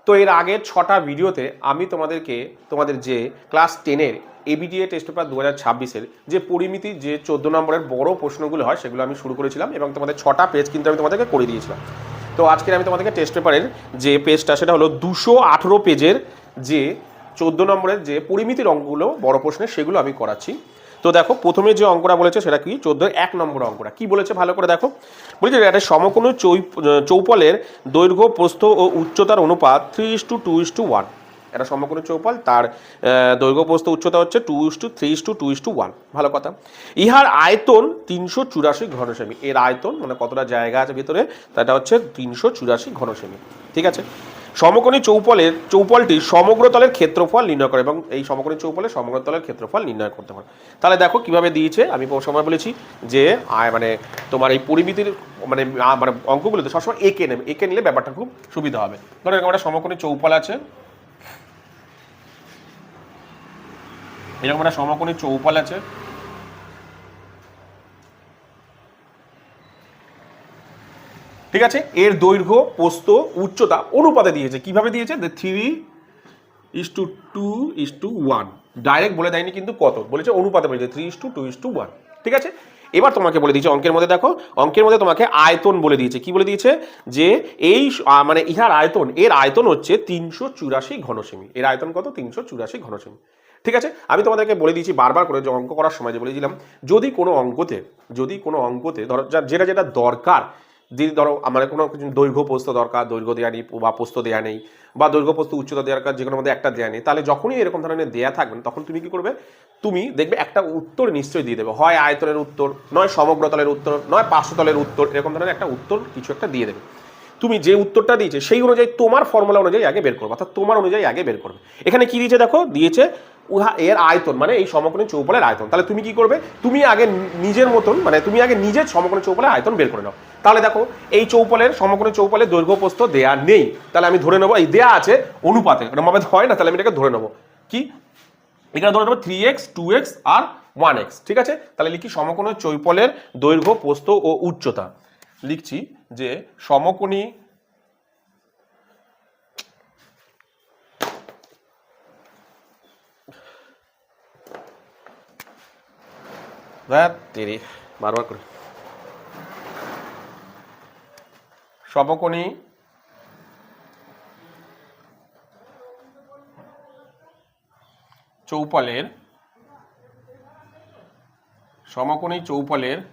তো এর আগের 6টা ভিডিওতে আমি তোমাদের যে ক্লাস 10-এর এবিটিএ টেস্ট পেপার 2026-এর যে পরিমিতি যে 14 নম্বরের বড় প্রশ্নগুলো হয় সেগুলো আমি শুরু করেছিলাম এবং তোমাদের 6টা পেজ কিন্তু আমি তোমাদেরকে করে দিয়েছিলাম। তো আজকে আমি তোমাদেরকে টেস্ট পেপারের যে পেজটা সেটা হলো 218 পেজের যে 14 নম্বরের যে পরিমিতির অঙ্কগুলো বড় প্রশ্নের সেগুলো আমি করাচ্ছি। তো দেখো প্রথমে যে অঙ্কটা বলেছে সেটা কি 14-1 নম্বর অঙ্কটা কি বলেছে ভালো করে দেখো। বলেছে একটা সমকোণী চৌপলের দৈর্ঘ্য প্রস্থ ও উচ্চতার অনুপাত 3:2:1। একটা সমকোণী চৌপল তার দৈর্ঘ্য প্রস্থ উচ্চতা হচ্ছে 2:3:2:1। ভালো কথা। ইহার আয়তন 384 ঘনসেমি। এর আয়তন মানে কতটা জায়গা আছে ভিতরে সেটা হচ্ছে 384 ঘনসেমি। ঠিক আছে। সমকোণী চৌপলটির সমগ্রতলের ক্ষেত্রফল নির্ণয় করে এবং এই সমকোণী চৌপলের সমগ্রতলের ক্ষেত্রফল নির্ণয় করতে পারে। তাহলে দেখো কিভাবে দিয়েছে। আমি সময় বলেছি যে মানে তোমার এই পরিমিতির মানে অঙ্কগুলোতে সবসময় একে নিলে ব্যাপারটা খুব সুবিধা হবে। ধরো এরকম একটা সমকোণী চৌপল আছে, এরকম একটা সমকোণী চৌপল আছে, ঠিক আছে। এর দৈর্ঘ্য প্রস্থ উচ্চতা অনুপাতে দিয়েছে। কিভাবে দিয়েছে? 3:2:1। ডাইরেক্ট বলে দেয়নি কিন্তু কত বলেছে, অনুপাতে বলেছে 3:2:1। ঠিক আছে। এবার তোমাকে বলে দিয়েছে অঙ্কের মধ্যে, দেখো অঙ্কের মধ্যে তোমাকে আয়তন বলে দিয়েছে। কি বলে দিয়েছে? যে এই মানে ইহার আয়তন, এর আয়তন হচ্ছে 384 ঘনসেমি। এর আয়তন কত? 384 ঘনসেমি। ঠিক আছে। আমি তোমাদেরকে বলে দিয়েছি বারবার করে যে অঙ্ক করার সময় যে বলেছিলাম যদি কোনো অঙ্কতে ধরো যেটা দরকার, যদি ধরো আমার কোনো দৈর্ঘ্য প্রস্থ দরকার, দৈর্ঘ্য দেওয়া নেই বা প্রস্থ দেওয়া নেই, বা দৈর্ঘ্য প্রস্থ উচ্চতা দেওয়ার কাজ যেকোনো মধ্যে একটা দেওয়া নেই, তাহলে যখনই এরকম ধরনের দেয়া থাকবেন তখন তুমি কি করবে? তুমি দেখবে একটা উত্তর নিশ্চয়ই দিয়ে দেবে, হয় আয়তনের উত্তর, নয় সমগ্রতলের উত্তর, নয় পার্শ্বতলের উত্তর, এরকম ধরনের একটা উত্তর কিছু একটা দিয়ে দেবে। তুমি যে উত্তরটা দিয়েছে সেই অনুযায়ী তোমার ফর্মুলা অনুযায়ী আগে বের করবে, অর্থাৎ তোমার অনুযায়ী আগে বের করবে। এখানে কি দিয়েছে দেখো, দিয়েছে এর আয়তন মানে এই সমকোণী চৌপলের আয়তন। তাহলে তুমি কি করবে? তুমি আগে নিজের মতন মানে তুমি আগে নিজের সমকোণী চৌপলের আয়তন বের করে নাও। তাহলে দেখো এই সমকোণী চৌপলের দৈর্ঘ্য প্রস্থ দেয়া নেই, তাহলে আমি ধরে নেবো এই দেয়া আছে অনুপাতে, এরকম হয় না, তাহলে আমি এটাকে ধরে নেবো কি, এখানে ধরে নেবো 3x 2x আর 1x। ঠিক আছে। তাহলে লিখি সমকোণী চৌপলের দৈর্ঘ্য প্রস্থ ও উচ্চতা। লিখছি যে সমকোণী বারবার করে সমকোণী চৌপলের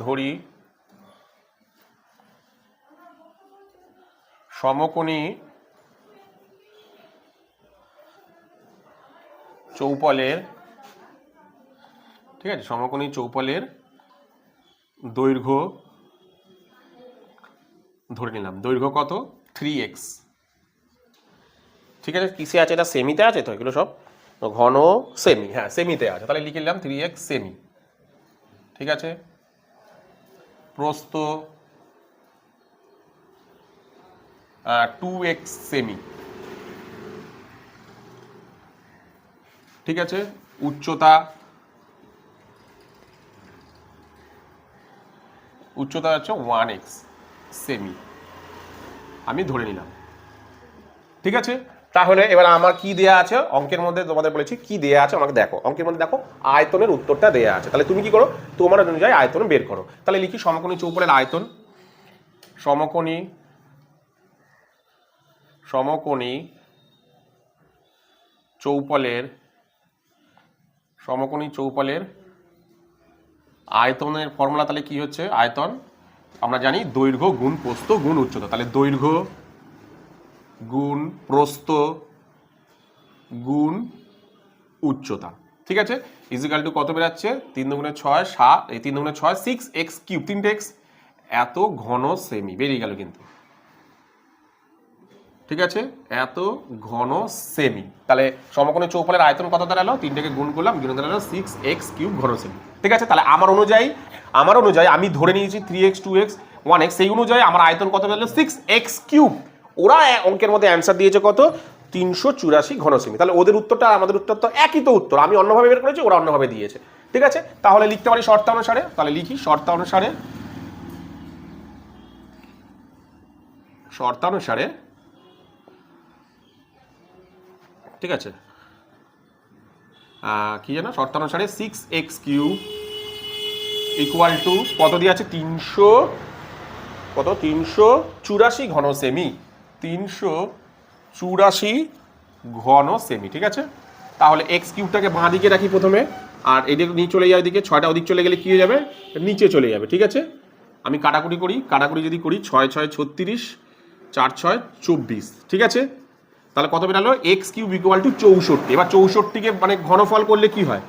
ধরি সমকোণী চৌপলের, ঠিক আছে, সমকোণী চৌপলের দৈর্ঘ্য ধরে নিলাম, দৈর্ঘ্য কত? 3x। ঠিক আছে। কিসে আছে? এটা সেমিতে আছে, তো এগুলো সব ঘন সেমি, হ্যাঁ সেমিতে আছে, তাহলে লিখে নিলাম 3x সেমি। ঠিক আছে। প্রস্থ 2x সেমি। ঠিক আছে। উচ্চতা হচ্ছে 1x সেমি, আমি ধরে নিলাম। ঠিক আছে। তাহলে এবার আমার কি দেয়া আছে অঙ্কের মধ্যে, তোমাদের বলেছি কি দেয়া আছে আমাকে দেখো। অঙ্কের মধ্যে দেখো আয়তনের উত্তরটা দেয়া আছে, তাহলে তুমি কি করো? তোমার অনুযায়ী আয়তন বের করো। তাহলে লিখি সমকোণী চৌপলের আয়তন, সমকোণী চৌপলের আয়তনের ফর্মুলা তাহলে কি হচ্ছে? আয়তন আমরা জানি দৈর্ঘ্য গুণ প্রস্থ গুণ উচ্চতা, তাহলে দৈর্ঘ্য গুণ প্রস্থ গুণ উচ্চতা। ঠিক আছে। ইজিক্যাল টু কত বেরাচ্ছে? 3 দুগুণে 6 7, এই 3 দুগুণে 6 6x কিউব, 3x এত ঘন সেমি বেরিয়ে গেল কিন্তু। ঠিক আছে। এত ঘন সেমি। তাহলে সমকোণী চৌপলের আয়তন কত দাঁড়ালো? 3টাকে গুণ করলাম, গুণ দাঁড়ালো 6x কিউব ঘন সেমি। ঠিক আছে। তাহলে আমার অনুযায়ী আমি ধরে নিয়েছি 3x 2x 1x, সেই অনুযায়ী আমার আয়তন কত দাঁড়ালো? 6x cube. ওরা অঙ্কের মধ্যে অ্যান্সার দিয়েছে কত? 384 ঘন সেমি। তাহলে ওদের উত্তরটা আমাদের উত্তর তো একই তো উত্তর, আমি অন্যভাবে বের করেছি, ওরা অন্যভাবে দিয়েছে। ঠিক আছে, তাহলে লিখতে পারি শর্তানুসারে। তাহলে লিখি শর্তানুসারে, ঠিক আছে, কি জানো শর্তানুসারে 6x³ ইকুয়াল টু কত দিয়ে আছে 384 ঘন সেমি, 384 ঘন সেমি। ঠিক আছে, তাহলে x³ বাঁ দিকে রাখি প্রথমে, আর এদিকে নিয়ে চলে যায়, এদিকে 6টা ওদিক চলে গেলে কি হয়ে যাবে, নিচে চলে যাবে। ঠিক আছে, আমি কাটাকুটি যদি করি 6 6 36, 4 6 24। ঠিক আছে, তাহলে কত বেরালো x³ ইকুয়াল টু 64। এবার 64কে মানে ঘনফল করলে কি হয়,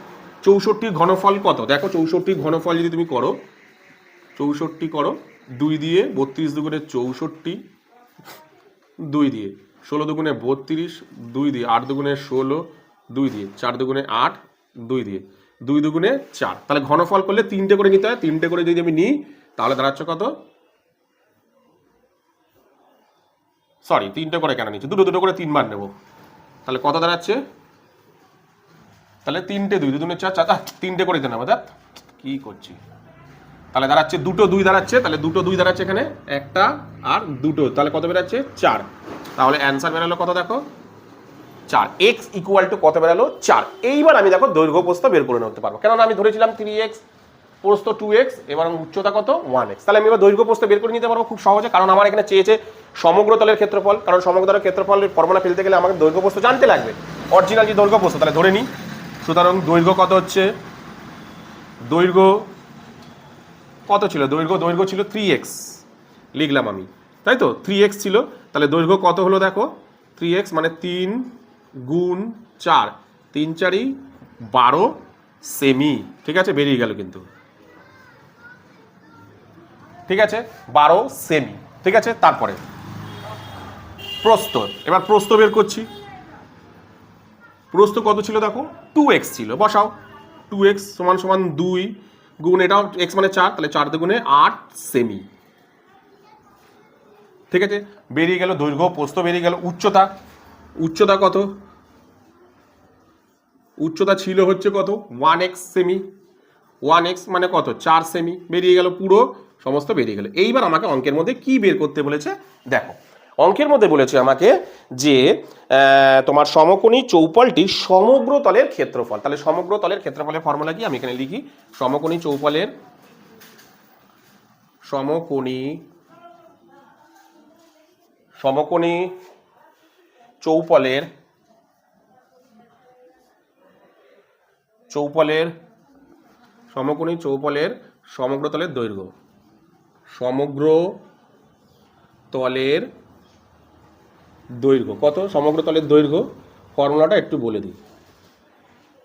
64 ঘনফল কত দেখো, 64 ঘনফল যদি তুমি করো, 64 করো 2 দিয়ে, 32 দুগুণে 64, 2 দিয়ে 16 দুগুণে 32, 2 দিয়ে 8 দুগুণে 16, 2 দিয়ে 4 দুগুণে 8, 2 দিয়ে 2 দুগুণে 4। তাহলে ঘনফল করলে 3টে করে নিতে হয়, 3টে করে যদি আমি নিই তাহলে দাঁড়াচ্ছে কত, সরি 3টে করে কেন নিচ্ছি, দুটো করে 3 বার নেব। তাহলে কত দাঁড়াচ্ছে, তাহলে 3টে 2, 2 দুগুণে 4, 3টে করে দিতে নেবো, দেখ কি করছি। তাহলে দাঁড়াচ্ছে 2 2 দাঁড়াচ্ছে, তাহলে 2 2 দাঁড়াচ্ছে এখানে, একটা আর 2, তাহলে কত বেরাচ্ছে 4। তাহলে অ্যান্সার বেরালো কত দেখো 4। x ইকুয়াল টু কত বেরালো 4। এইবার আমি দেখো দৈর্ঘ্য প্রস্থ বের করে নিতে পারবো, কেননা আমি ধরেছিলাম 3x, প্রস্থ 2x এবং উচ্চতা কত 1x। তাহলে আমি এবার দৈর্ঘ্য প্রস্থ বের করে নিতে পারবো খুব সহজে, কারণ আমার এখানে চেয়েছে সমগ্র তলের ক্ষেত্রফল, কারণ সমগ্র তলের ক্ষেত্রফলের ফর্মুলা ফেলতে গেলে আমাকে দৈর্ঘ্য প্রস্থ জানতে লাগবে, অরিজিনাল যে দৈর্ঘ্য প্রস্থ। তাহলে ধরে নিই, সুতরাং দৈর্ঘ্য কত হচ্ছে, দৈর্ঘ্য কত ছিল, দৈর্ঘ্য ছিল 3x, লিখলাম আমি, তাই তো 3x ছিল। তাহলে দৈর্ঘ্য কত হলো দেখো, 3x মানে 3 গুণ 4, 3 4 12 সেমি। ঠিক আছে, বেরিয়ে গেল কিন্তু, ঠিক আছে 12 সেমি। ঠিক আছে, তারপরে প্রস্থ, এবার প্রস্থ বের করছি। প্রস্থ কত ছিল দেখো, 2x ছিল, বসাও 2x সমান সমান 2 গুণ এটাও x মানে 4, তাহলে 4 দুগুণে 8 সেমি। ঠিক আছে, বেরিয়ে গেল দৈর্ঘ্য, প্রস্থ বেরিয়ে গেল। উচ্চতা কত, উচ্চতা ছিল হচ্ছে কত 1x সেমি, 1x মানে কত 4 সেমি, বেরিয়ে গেল, পুরো সমস্ত বেরিয়ে গেল। এইবার আমাকে অঙ্কের মধ্যে কি বের করতে বলেছে দেখো, অঙ্কের মধ্যে বলেছে আমাকে যে তোমার সমকোণী চৌপলটির সমগ্র তলের ক্ষেত্রফল। তাহলে সমগ্র তলের ক্ষেত্রফলের ফর্মুলা কি, আমি এখানে লিখি সমকোণী চৌপলের সমকোণী চৌপলের সমগ্র তলের দৈর্ঘ্য, সমগ্র তলের দৈর্ঘ্য কত, সমগ্র তলের দৈর্ঘ্য ফর্মুলাটা একটু বলে দিই।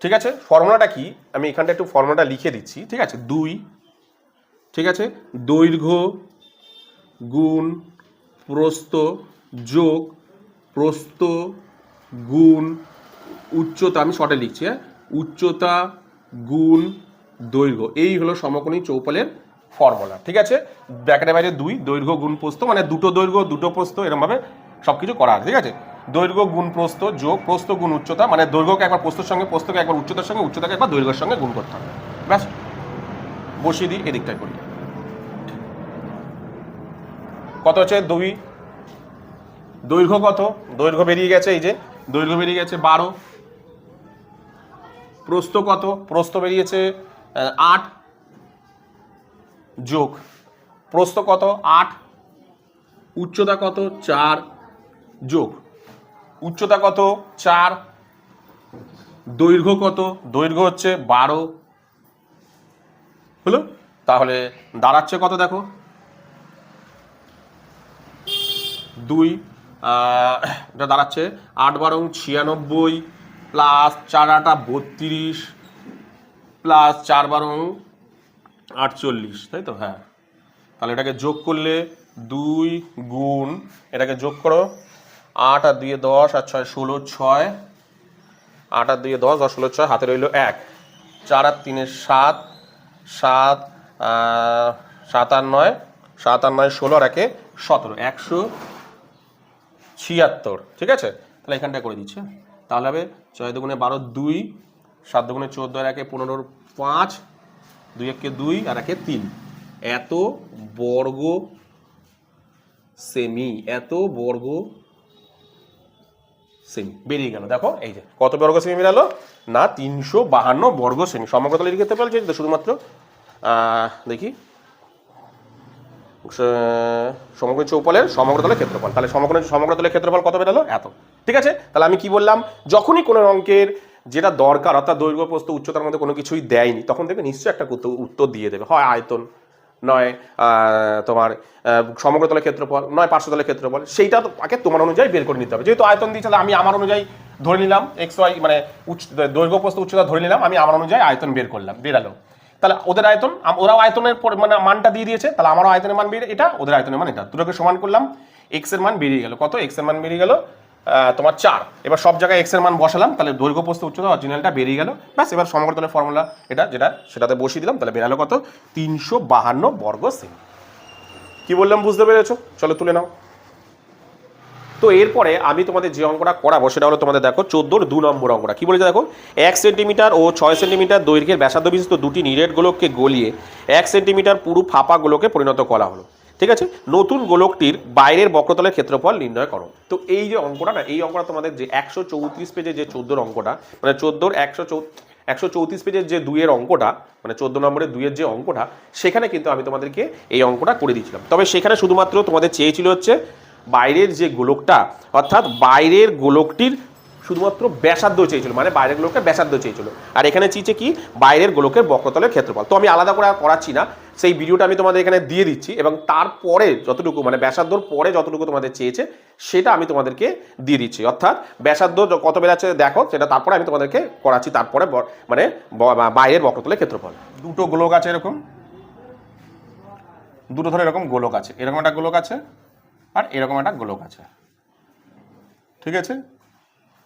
ঠিক আছে, ফর্মুলাটা কি, আমি এখানটা একটু ফর্মুলাটা লিখে দিচ্ছি। ঠিক আছে, 2, ঠিক আছে, দৈর্ঘ্য গুণ প্রস্থ যোগ প্রস্থ গুণ উচ্চতা, আমি শর্টে লিখছি, হ্যাঁ, উচ্চতা গুণ দৈর্ঘ্য, এই হলো সমকোণী চৌপলের ফর্মুলা। ঠিক আছে, ব্র্যাকেটের বাইরে 2, দৈর্ঘ্য গুণ প্রস্থ মানে দুটো দৈর্ঘ্য দুটো প্রস্থ, এরকমভাবে সবকিছু করা আছে। ঠিক আছে, দৈর্ঘ্য গুণ প্রস্থ যোগ প্রস্থ গুণ উচ্চতা, মানে দৈর্ঘ্যকে একবার প্রস্থের সঙ্গে, প্রস্থকে একবার উচ্চতার সঙ্গে, উচ্চতাকে একবার দৈর্ঘ্যের সঙ্গে গুণ করতে হবে। ব্যাস, বসিয়ে দিই, এদিকটাই করি। কত হচ্ছে 2, দৈর্ঘ্য কত, দৈর্ঘ্য বেরিয়ে গেছে, এই যে দৈর্ঘ্য বেরিয়ে গেছে 12, প্রস্থ কত, প্রস্থ বেরিয়েছে 8, যোগ প্রস্থ কত 8, উচ্চতা কত 4, যোগ উচ্চতা কত 4, দৈর্ঘ্য কত, দৈর্ঘ্য হচ্ছে 12 হলো। তাহলে দাঁড়াচ্ছে কত দেখো, 2, এটা দাঁড়াচ্ছে 8 12 96 প্লাস 4 8 32 প্লাস 4 12 48, তাই তো, হ্যাঁ। তাহলে এটাকে যোগ করলে 2 গুণ, এটাকে যোগ করো 8 আর 2 10 আর 6 16, 6 8 আর 2 10 10 16 6, হাতে রইল 1, 4 আর 3 7 7 7 আর 9 7 আর 9 16 আর 1 17, 176। ঠিক আছে, তাহলে এখানটা করে দিচ্ছি। তাহলে হবে 6 দুগুণে 12 2, 7 দুগুণে 14 আর 1 15 5, 2 1 2 আর 1 3, এত বর্গ সেমি, এত বর্গ সেমি বেরিয়ে গেল। দেখো এই যে কত বর্গ সেমি বেরালো না 352 বর্গ সেমি। সমগ্রতলের ক্ষেত্রফল যেটা শুধুমাত্র দেখি সমগ্র চৌপলের সমগ্রতলের ক্ষেত্রফল, তাহলে সমগ্রতলের ক্ষেত্রফল কত বেরালো এত। ঠিক আছে, তাহলে আমি কি বললাম, যখনই কোনো অঙ্কের যেটা দরকার অর্থাৎ দৈর্ঘ্য প্রস্থ উচ্চতার মধ্যে কোনো কিছুই দেয়নি তখন দেখবে নিশ্চয়ই একটা উত্তর দিয়ে দেবে, হয় আয়তন, নয় তোমার সমগ্রতলের ক্ষেত্রফল, নয় পার্শ্বতলের ক্ষেত্রফল। সেইটা আগে তোমার অনুযায়ী বের করে নিতে হবে। যেহেতু আয়তন দিয়েছে আমি আমার অনুযায়ী ধরে নিলাম এক্স ওয়াই মানে দৈর্ঘ্য প্রস্থ উচ্চতা ধরে নিলাম, আমি আমার অনুযায়ী আয়তন বের করলাম, বেরালো। তাহলে ওদের আয়তন, ওরাও আয়তনের মানে মানটা দিয়ে দিয়েছে, তাহলে আমারও আয়তনের মান বেরিয়ে এটা, ওদের আয়তনের মান এটা, দুটোকে সমান করলাম, এক্স এর মান বেরিয়ে গেল কত, এক্স এর মান বেরিয়ে গেল তোমার 4। এবার সব জায়গায় এক্স এর মান বসালাম, তাহলে দৈর্ঘ্য প্রস্থ উচ্চতা অরিজিনালটা বেরিয়ে গেল। ব্যাস, এবার সমগ্রতলের ফর্মুলা এটা যেটা সেটাতে বসিয়ে দিলাম, তাহলে বেরালো কত 352 বর্গ সেমি। কি বললাম বুঝতে পেরেছো? চলো তুলে নাও। তো এরপরে আমি তোমাদের যে অঙ্কটা করাবো সেটা হলো তোমাদের দেখো 14 2 নম্বর অঙ্কটা কি বলেছে দেখো, 1 সেন্টিমিটার ও 6 সেন্টিমিটার দৈর্ঘ্যের ব্যাসার্ধ বিশিষ্ট দুটি নিরেট গোলককে গলিয়ে 1 সেন্টিমিটার পুরু ফাঁপা গোলকে পরিণত করা হলো। ঠিক আছে, নতুন গোলকটির বাইরের বক্রতলের ক্ষেত্রফল নির্ণয় করো। তো এই যে অঙ্কটা না, এই অঙ্কটা তোমাদের যে 134 পেজে যে 14 অঙ্কটা মানে 14 134 পেজের যে 2 এর অঙ্কটা মানে 14 নম্বরের 2 এর যে অঙ্কটা, সেখানে কিন্তু আমি তোমাদেরকে এই অঙ্কটা করে দিয়েছিলাম। তবে সেখানে শুধুমাত্র তোমাদের চেয়েছিল হচ্ছে বাইরের যে গোলকটা অর্থাৎ বাইরের গোলকটির শুধুমাত্র ব্যাসার্ধ চেয়েছিল, মানে বাইরের গোলকের ব্যাসার্ধ চেয়েছিল। আর এখানে চেয়েছে কি বাইরের গোলকের বক্রতলের ক্ষেত্রফল। তো আমি আলাদা করে করাচ্ছি না, সেই ভিডিওটা আমি তোমাদের এখানে দিয়ে দিচ্ছি এবং তারপরে যতটুকু মানে ব্যাসার্ধর পরে যতটুকু তোমাদের চেয়েছে সেটা আমি তোমাদেরকে দিয়ে দিচ্ছি। অর্থাৎ ব্যাসার্ধ কত বেরাচ্ছে দেখো সেটা তারপরে আমি তোমাদেরকে করাচ্ছি, তারপরে মানে বাইরের বক্রতলের ক্ষেত্রফল। দুটো গোলক আছে এরকম, দুটো ধরে এরকম গোলক আছে, এরকম একটা গোলক আছে আর এরকম একটা গোলক আছে। ঠিক আছে,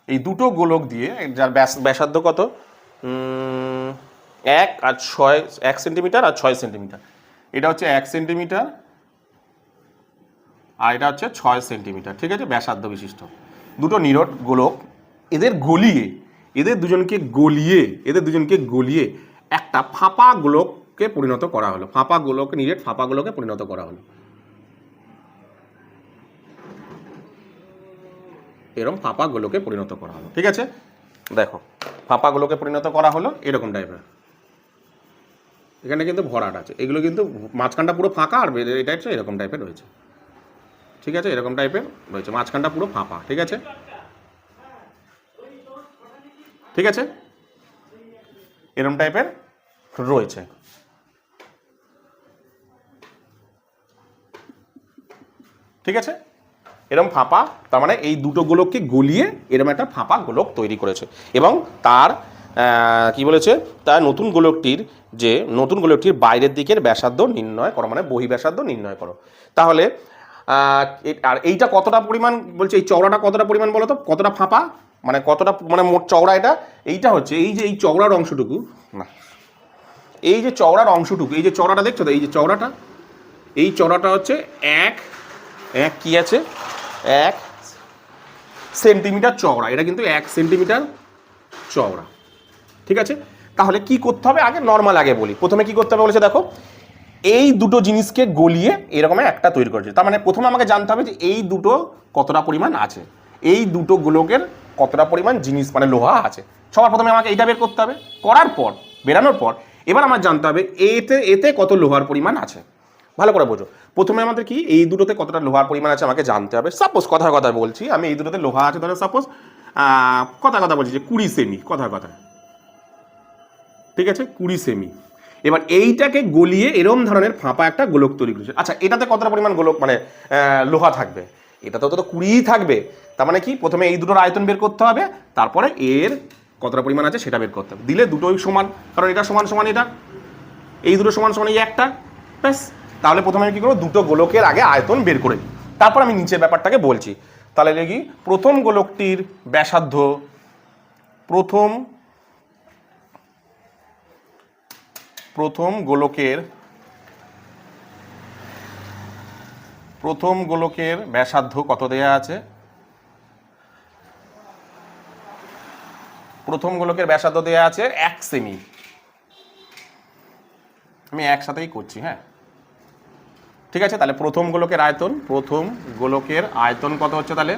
এই দুটো গোলক দিয়ে যার ব্যাসার্ধ কত 1 আর 6 1 সেন্টিমিটার আর 6 সেন্টিমিটার, এটা হচ্ছে 1 সেন্টিমিটার আর এটা হচ্ছে 6 সেন্টিমিটার। ঠিক আছে, ব্যাসার্ধ বিশিষ্ট দুটো নিরট গোলক, এদের দুজনকে গলিয়ে একটা ফাঁপা গোলককে পরিণত করা হলো, ফাঁপা গোলক নিরেট ফাঁপা গোলকে পরিণত করা হলো। এরকম ফাঁপা গোলকে পরিণত করা হলো। ঠিক আছে, দেখো ফাঁপা গোলকে পরিণত করা হলো এরকম টাইপের, এখানে কিন্তু ভরাট আছে, এগুলো কিন্তু মাঝখানটা পুরো ফাঁকা আর এটা হচ্ছে এরকম টাইপের রয়েছে। ঠিক আছে, এরকম টাইপের রয়েছে, মাঝখানটা পুরো ফাঁপা। ঠিক আছে, ঠিক আছে, এরকম টাইপের রয়েছে। ঠিক আছে, এরকম ফাঁপা, তার মানে এই দুটো গোলককে গলিয়ে এরকম একটা ফাঁপা গোলক তৈরি করেছে এবং তার কি বলেছে, তার নতুন গোলকটির বাইরের দিকের ব্যাসার্ধ নির্ণয় করো, মানে বহি ব্যাসার্ধ নির্ণয় করো। তাহলে আর এইটা কতটা পরিমাণ বলছে, এই চওড়াটা কতটা পরিমাণ বলো তো, কতটা ফাঁপা মানে কতটা মানে মোট চওড়া, এইটা হচ্ছে এই যে এই চওড়ার অংশটুকু না, এই যে চওড়ার অংশটুকু, এই যে চওড়াটা দেখছো তো, এই যে চওড়াটা, এই চওড়াটা হচ্ছে এক কি আছে 1 সেন্টিমিটার চওড়া, এটা কিন্তু 1 সেন্টিমিটার চওড়া। ঠিক আছে, তাহলে কি করতে হবে আগে নর্মাল আগে বলি, প্রথমে কি করতে হবে বলেছে দেখো, এই দুটো জিনিসকে গলিয়ে এরকম একটা তৈরি করেছে। তার মানে প্রথমে আমাকে জানতে হবে যে এই দুটো কতটা পরিমাণ আছে, এই দুটো গোলকের কতটা পরিমাণ জিনিস মানে লোহা আছে। সবার প্রথমে আমাকে এইটা বের করতে হবে, করার পর বেরানোর পর এবার আমার জানতে হবে এতে কত লোহার পরিমাণ আছে। ভালো করে বোঝো, প্রথমে আমাদের কি এই দুটোতে কতটা লোহার পরিমাণ আছে আমাকে জানতে হবে। সাপোজ কথার কথা বলছি, আমি এই দুটোতে লোহা আছে ধরো সাপোজ কথা বলছি যে 20 সেমি, কথার কথা। ঠিক আছে, 20 সেমি। এবার এইটাকে গলিয়ে এরম ধরনের ফাঁপা একটা গোলক তৈরি করেছে। আচ্ছা, এটাতে কতটা পরিমাণ গোলক মানে লোহা থাকবে, এটাতে তো 20 থাকবে। তার মানে কি প্রথমে এই দুটোর আয়তন বের করতে হবে, তারপরে এর কতটা পরিমাণ আছে সেটা বের করতে হবে। দিলে দুটোই সমান, কারণ এটা সমান সমান এটা, এই দুটো সমান সমান এই একটা, ব্যাস। তাহলে প্রথমে আমি কি করবো, দুটো গোলকের আগে আয়তন বের করে তারপর আমি নিচের ব্যাপারটাকে বলছি। তাহলে দেখি প্রথম গোলকটির ব্যাসার্ধ, প্রথম গোলকের ব্যাসার্ধ কত দেয়া আছে, প্রথম গোলকের ব্যাসার্ধ দেওয়া আছে 1 সেমি, আমি একসাথেই করছি, হ্যাঁ ঠিক আছে। তাহলে প্রথম গোলকের আয়তন কত হচ্ছে, তাহলে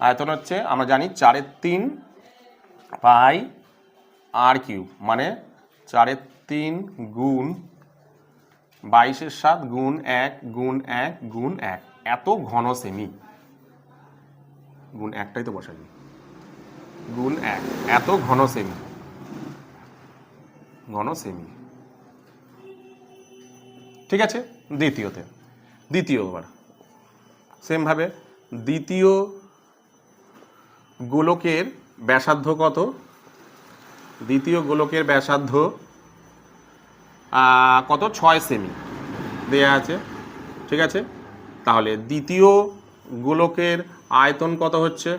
আয়তন হচ্ছে আমরা জানি 4/3 পাই আর কিউব, মানে 4/3 গুণ 22/7 গুণ 1 গুণ 1 গুণ 1, এত ঘন সেমি, গুণ 1টাই তো বসাবি, গুণ 1, এত ঘন সেমি, ঠিক আছে। দ্বিতীয়বার সেমভাবে দ্বিতীয় গোলকের ব্যাসার্ধ কত, দ্বিতীয় গোলকের ব্যাসার্ধ কত, 6 সেমি দেয়া আছে, ঠিক আছে। তাহলে দ্বিতীয় গোলকের আয়তন কত হচ্ছে,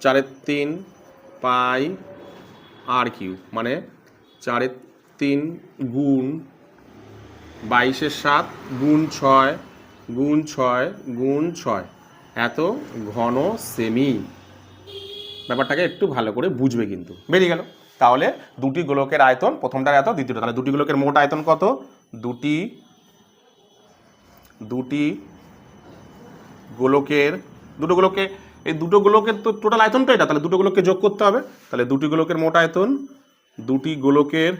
4/3 পাই আর কিউব, মানে 4/3 গুণ 22/7 গুণ 6 গুণ 6 গুণ 6, এত ঘন সেমি। ব্যাপারটাকে একটু ভালো করে বুঝবে, কিন্তু বেরিয়ে গেল। তাহলে দুটি গোলকের আয়তন, প্রথমটার এত, দ্বিতীয়টা, তাহলে দুটি গোলকের মোট আয়তন কত, দুটি গোলকের, এই দুটো গোলকের তো টোটাল আয়তনটা এটা, তাহলে দুটো গোলককে যোগ করতে হবে। তাহলে দুটি গোলকের মোট আয়তন, দুটি গোলকের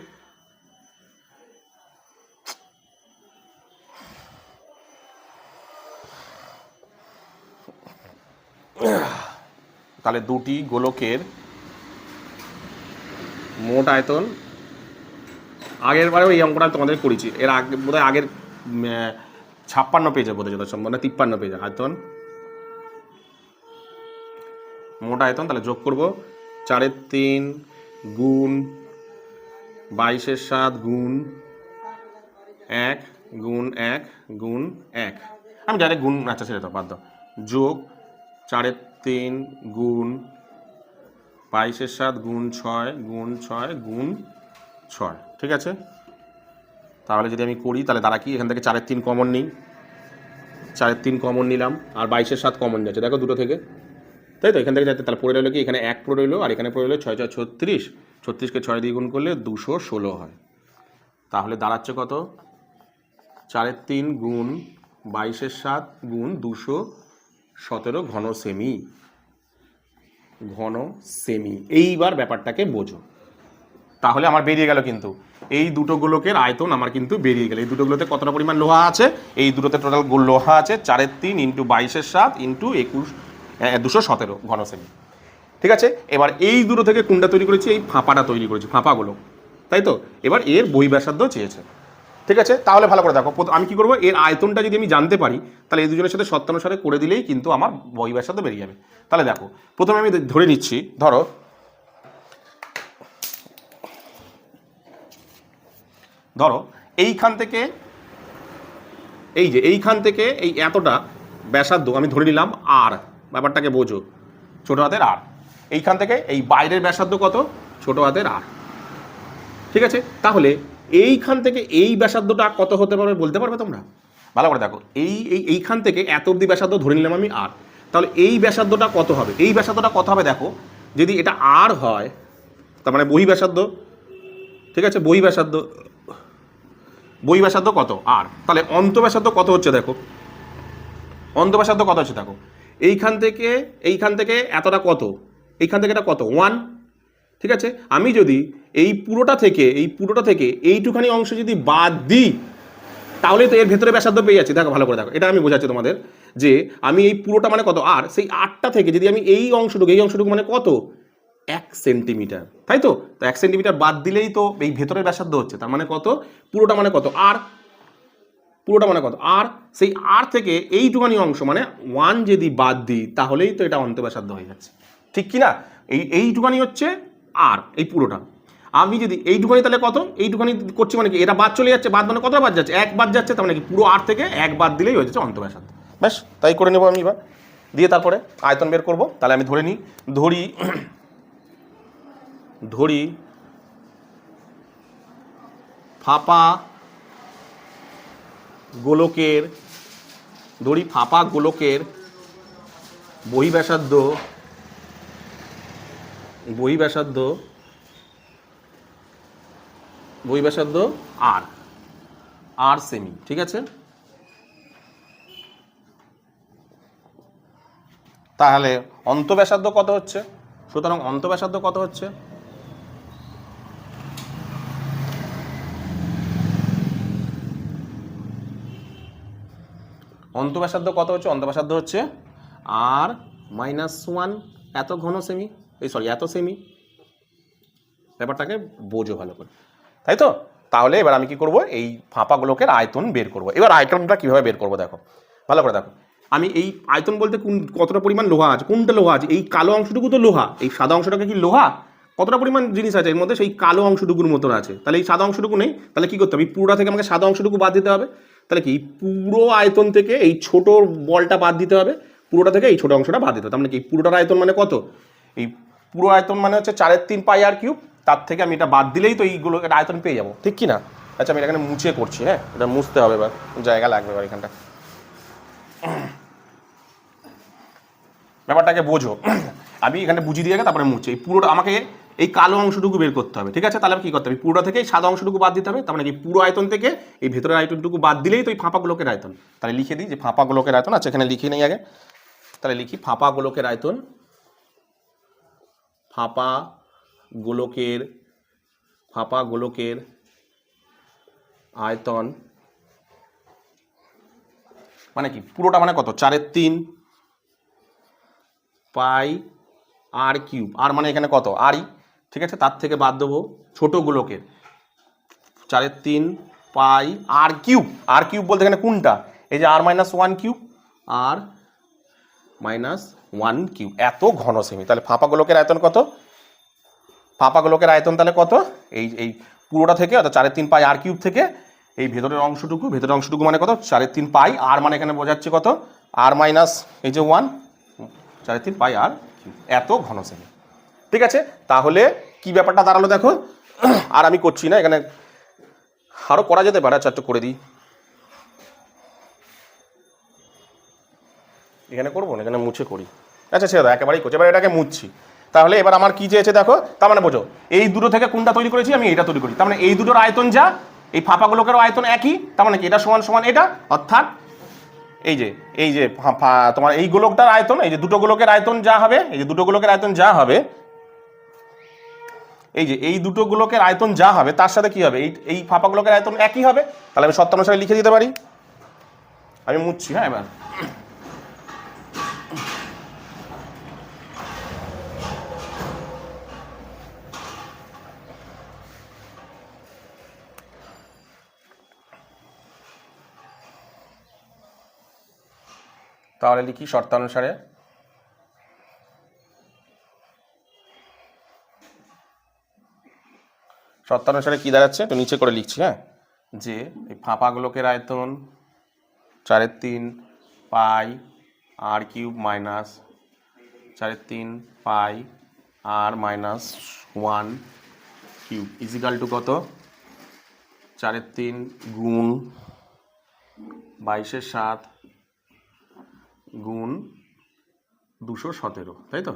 মোট আয়তন, আগের বারেও এই অঙ্কটা তোমাদের করেছি, এর আগে বোধহয় আগের 56 পেজে বোধহয় যত সম্ভব, না 53 পেজে আয়তন, মোট আয়তন। তাহলে যোগ করব 4/3 গুণ 22/7 গুণ 1 গুণ 1 গুণ 1, আমি ডাইরেক্ট গুণ, আচ্ছা সেটা তো বাদ দাও, যোগ 4/3 গুণ 22/7 গুণ 6 গুণ 6 গুণ 6, ঠিক আছে। তাহলে যদি আমি করি, তাহলে দ্বারা কি, এখান থেকে 4/3 কমন নিই, 4/3 কমন নিলাম, আর 22/7 কমন যাচ্ছে, দেখো দুটো থেকে, তাই তো, এখান থেকে যাচ্ছে, তাহলে পড়ে রইলো কি, এখানে 1 পড়ে রইলো, আর এখানে পড়ে রইলো 6 × 4 = 36, 36কে 6 দিয়ে গুণ করলে 216 হয়। তাহলে দাঁড়াচ্ছে কত, 4/3 গুণ 22/7 গুণ 217 ঘন সেমি। এইবার ব্যাপারটাকে বোঝো, তাহলে আমার বেরিয়ে গেল, কিন্তু এই দুটো গোলকের আয়তন আমার কিন্তু বেরিয়ে গেল। এই দুটো গোলতে কতটা পরিমাণ লোহা আছে, এই দুটোতে টোটাল লোহা আছে 4/3 × 22/7 × 217 ঘন সেমি, ঠিক আছে। এবার এই দুটো থেকে কোনটা তৈরি করেছি, এই ফাঁপাটা তৈরি করেছি, ফাঁপাগুলো, তাই তো। এবার এর বহিঃব্যাসার্ধ চেয়েছে, ঠিক আছে। তাহলে ভালো করে দেখো, আমি কি করবো, এর আয়তনটা যদি আমি জানতে পারি, তাহলে এই দুজনের সাথে শর্তানুসারে করে দিলেই কিন্তু আমার বহিঃব্যাসার্ধ বেরিয়ে যাবে। তাহলে দেখো, প্রথমে আমি ধরে নিচ্ছি, ধরো এইখান থেকে এই এতটা ব্যাসার্ধ আমি ধরে নিলাম আর, ব্যাপারটাকে বোঝো, ছোট হাতের আর। এইখান থেকে এই বাইরের ব্যাসার্ধ কত, ছোট হাতের আর, ঠিক আছে। তাহলে এইখান থেকে এই ব্যাসার্ধটা কত হতে পারবে বলতে পারবে তোমরা? ভালো করে দেখো, এইখান থেকে এত অবধি ব্যাসার্ধ ধরে নিলাম আমি আর, তাহলে এই ব্যাসার্ধটা কত হবে, দেখো, যদি এটা আর হয়, তার মানে বহিঃব্যাসার্ধ, ঠিক আছে, বহিঃব্যাসার্ধ কত আর, তাহলে অন্তঃব্যাসার্ধ কত হচ্ছে দেখো, দেখো, এইখান থেকে এতটা কত, এইখান থেকে এটা কত, 1, ঠিক আছে। আমি যদি এই পুরোটা থেকে এইটুখানি অংশ যদি বাদ দিই, তাহলে তো এর ভেতরে ব্যাসার্ধ পেয়ে যাচ্ছি। দেখো ভালো করে দেখো, এটা আমি বোঝাচ্ছি তোমাদের, যে আমি এই পুরোটা মানে কত আর, সেই 8টা থেকে যদি আমি এই অংশটুকু মানে কত, 1 সেন্টিমিটার, তাই তো। 1 সেন্টিমিটার বাদ দিলেই তো এই ভেতরের ব্যাসার্ধ হচ্ছে, তার মানে কত, পুরোটা মানে কত আর, আর সেই আর থেকে এইটুখানি অংশ মানে 1 যদি বাদ দিই, তাহলেই তো এটা অন্তঃব্যাসার্ধ হয়ে যাচ্ছে, ঠিক কি না। এইটুখানি হচ্ছে আর, এই পুরোটা। আমি যদি এইটুখানি, তাহলে কত, এইটুখানি করছি মানে কি, এটা বাদ চলে যাচ্ছে, বাদ মানে কতটা বাদ যাচ্ছে, 1 বাদ যাচ্ছে, তার মানে কি পুরো আর থেকে 1 বাদ দিলেই হয়ে যাচ্ছে অন্তঃব্যাসার্ধ। ব্যাস তাই করে নেবো আমি এবার, দিয়ে তারপরে আয়তন বের করব। তাহলে আমি ধরি ফাঁপা গোলকের ধরি ফাঁপা গোলকের বহিঃব্যাসার্ধ আর সেমি, ঠিক আছে। তাহলে অন্তঃব্যাসার্ধ কত হচ্ছে? সুতরাং অন্তঃব্যাসার্ধ কত হচ্ছে? অন্তঃব্যাসার্ধ কত হচ্ছে? অন্তঃব্যাসার্ধ হচ্ছে R-1 এত ঘন সেমি, এত সেমি। ব্যাপারটাকে বোঝো ভালো করে, তাই তো? তাহলে এবার আমি কি করব, এই ফাঁপা গোলকের আয়তন বের করব। এবার আয়তনটা কিভাবে বের করব দেখো, ভালো করে দেখো। আমি এই আয়তন বলতে কতটা পরিমাণ লোহা আছে, কোনটা লোহা আছে? এই কালো অংশটুকু তো লোহা, এই সাদা অংশটাকে কি লোহা? কতটা পরিমাণ জিনিস আছে এর মধ্যে, সেই কালো অংশটুকুর মতন আছে। তাহলে এই সাদা অংশটুকু নেই, তাহলে কি করতে হবে? পুরোটা থেকে আমাকে সাদা অংশটুকু বাদ দিতে হবে। তাহলে কি পুরো আয়তন থেকে এই ছোট বলটা বাদ দিতে হবে, পুরোটা থেকে এই ছোট অংশটা বাদ দিতে হবে। তার মানে কি পুরোটার আয়তন মানে কত? এই পুরো আয়তন মানে হচ্ছে 4/3 পাই আর কিউব। তার থেকে আমি এটা বাদ দিলেই তো এইগুলো একটা আয়তন পেয়ে যাবো, ঠিক কি না? আচ্ছা, আমি এখানে মুছে করছি, হ্যাঁ, এটা মুছতে হবে, এবার জায়গা লাগবে এবার এখানটা। ব্যাপারটাকে বোঝো, আমি এখানে বুঝিয়ে দিয়ে তারপরে মুছে। এই পুরোটা আমাকে এই কালো অংশটুকু বের করতে হবে, ঠিক আছে? তাহলে কি করতে হবে? পুরোটা থেকে এই সাদা অংশটুকু বাদ দিতে হবে। তার মানে কি পুরো আয়তন থেকে এই ভেতরের আয়তনটুকু বাদ দিলেই তো এই ফাঁপা গোলকের আয়তন। তাহলে লিখে দিই যে ফাঁপা গোলকের আয়তন। আচ্ছা, এখানে লিখে নেই আগে, তাহলে লিখি ফাঁপা গোলকের আয়তন। ফাঁপা গোলকের আয়তন মানে কি? পুরোটা মানে কত? 4/3 পাই আর কিউব। আর মানে এখানে কত? আরই, ঠিক আছে? তার থেকে বাদ দেবো ছোট গোলকের 4/3 পাই আর কিউব। আর কিউব বলতে এখানে কোনটা? এই যে R-1 কিউব, R-1 কিউব এত ঘন সেমি। তাহলে ফাঁপা গোলকের আয়তন কত? ফাঁপা গোলকের আয়তন তাহলে কত? এই পুরোটা থেকে, অর্থাৎ 4/3 পাই আর কিউব থেকে এই ভেতরের অংশটুকু মানে কত? 4/3 পাই। আর মানে এখানে বোঝাচ্ছে কত? R- এই যে 1, 4/3 পাই আর কিউব এত ঘন সেমি, ঠিক আছে? তাহলে কি ব্যাপারটা দাঁড়ালো দেখো। আর আমি করছি না, এখানে আরও করা যেতে পারে। আচ্ছা, একটু করে দিই, এখানে করবো না, এখানে মুছে করি। আচ্ছা, সে একেবারেই করছি, এবার এটাকে মুছছি। তাহলে এবার আমার কি চেয়েছে দেখো, তার মানে বোঝো এই দুটো থেকে কোনটা তৈরি করেছি? আমি এটা তৈরি করি। তার মানে এই দুটোর আয়তন যা, এই ফাঁপা গোলকেরও আয়তন একই। তার মানে কি এটা সমান সমান এটা, অর্থাৎ এই যে তোমার এই গোলকটার আয়তন, এই যে দুটো গোলকের আয়তন যা হবে, এই যে দুটো গোলকের আয়তন যা হবে, এই দুটো গোলকের আয়তন যা হবে তার সাথে কি হবে? এই ফাঁপা গোলকের আয়তন একই হবে। তাহলে আমি শর্তানুসারে লিখে দিতে পারি। আমি মুছছি, হ্যাঁ। এবার তাহলে লিখি শর্তানুসারে। শর্তানুসারে কি দাঁড়াচ্ছে? তো নিচে করে লিখছি, হ্যাঁ, যে এই ফাঁপা গোলকের আয়তন 4/3 পাই আর কিউব মাইনাস 4/3 পাই R-1 কিউব ইজিক্যাল টু কত? 4/3 গুণ 22/7 গুণ 217, তাই তো?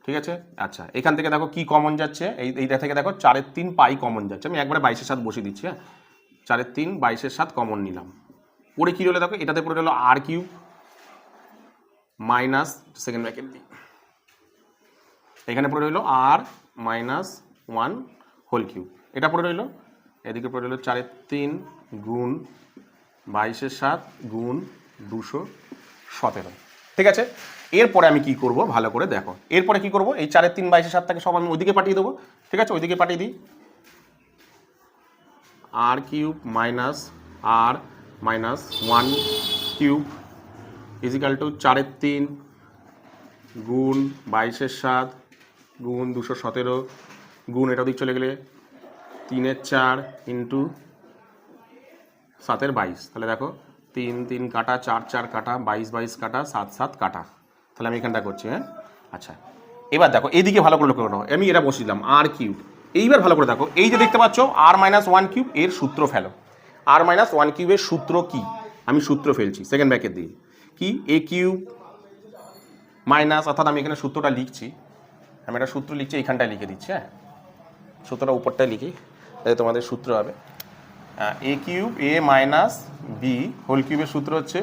ঠিক আছে। আচ্ছা, এখান থেকে দেখো কি কমন যাচ্ছে, এইটা থেকে দেখো 4/3 পাই কমন যাচ্ছে। আমি একবারে 22/7 বসিয়ে দিচ্ছি, হ্যাঁ। 4/3 22/7 কমন নিলাম। পরে কি রইলো দেখো, এটাতে পড়ে রইলো আর কিউব মাইনাস, সেকেন্ড ব্র্যাকেট দিই, এখানে পড়ে রইলো R-1 হোল কিউব। এটা পড়ে রইলো, এদিকে পড়ে রইলো 4/3 গুণ 22/7 গুণ 217, ঠিক আছে। এরপরে আমি কি করব ভালো করে দেখো। এরপরে কি করব, এই 4/3 22/7টাকে সব আমি ওইদিকে পাঠিয়ে দেবো, ঠিক আছে? ওইদিকে পাঠিয়ে দিই। আর cube minus R-1 cube equal to 4/3 গুণ 22/7 গুণ 217 গুণ এটা দিক চলে গেলে 3/4 ইন্টু 7/22। তাহলে দেখো 3 কাটা, 4 কাটা, 22 কাটা, 7 কাটা। তাহলে আমি এখানটা করছি, হ্যাঁ। আচ্ছা, এবার দেখো এইদিকে ভালো করে লক্ষ্য করো, আমি এটা বসিলাম আর কিউব। এইবার ভালো করে দেখো, এই যে দেখতে পাচ্ছ R-1 কিউব, এর সূত্র ফেলো। R-1 কিউবের সূত্র কি? আমি সূত্র ফেলছি সেকেন্ড ব্র্যাকেট দিয়ে, কি এ কিউব মাইনাস, অর্থাৎ আমি এখানে সূত্রটা লিখছি, আমি একটা সূত্র লিখছি, এইখানটায় লিখে দিচ্ছি, হ্যাঁ সূত্রটা উপরটায় লিখি, তাহলে তোমাদের সূত্র হবে a cube a minus b whole কিউবের সূত্র হচ্ছে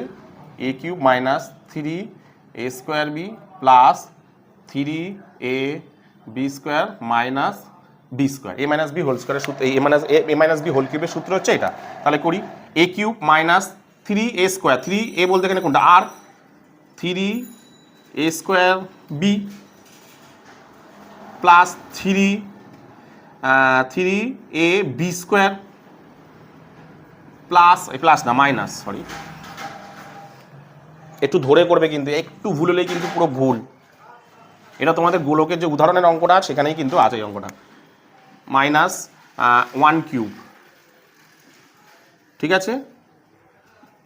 a cube minus 3 a square b plus 3 a b square minus b square, a minus b whole স্কোয়ারের সূত্র, এ মাইনাস বি হোল কিউবের সূত্র হচ্ছে এটা। তাহলে করি এ কিউব মাইনাস 3 এ স্কোয়ার, 3 এ বলতে এখানে কোনটা আর, 3 a square b plus 3 a b square plus, plus না মাইনাস, সরি একটু ধরে করবে কিন্তু, একটু ভুল হলেই কিন্তু পুরো ভুল। এটা তোমাদের গোলকের যে উদাহরণের অঙ্কটা সেখানেই কিন্তু আছে এই অঙ্কটা, মাইনাস 1 কিউব, ঠিক আছে,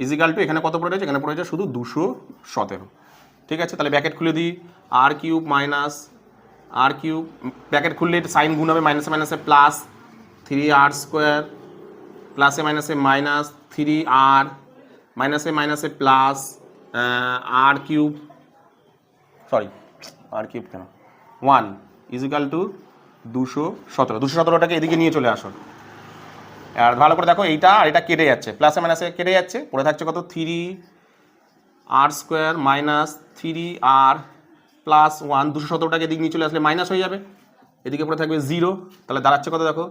ইজিক্যাল টু এখানে কত পড়ে রয়েছে, এখানে পড়ে রয়েছে শুধু 217, ঠিক আছে। তাহলে ব্র্যাকেট খুলে দিই, আর কিউব মাইনাস আর কিউব, ব্র্যাকেট খুললে সাইন গুণ হবে, মাইনাসে মাইনাসে প্লাস 3r স্কোয়ার, প্লাসে মাইনাসে মাইনাস 3r, মাইনাসে মাইনাসে প্লাস আর কিউব, সরি আর কিউব কেন 1 ইজিক্যাল টু 217, 217টাকে এদিকে নিয়ে চলে আসো, আর ভালো করে দেখো এইটা আর এটা কেটে যাচ্ছে, প্লাসে মাইনাসে কেটে যাচ্ছে, পড়ে থাকছে কত 3r square minus 3r plus 1, 217টাকে এদিকে নিয়ে চলে আসলে মাইনাস হয়ে যাবে, এদিকে পড়ে থাকবে 0, তাহলে দাঁড়াচ্ছে কত দেখো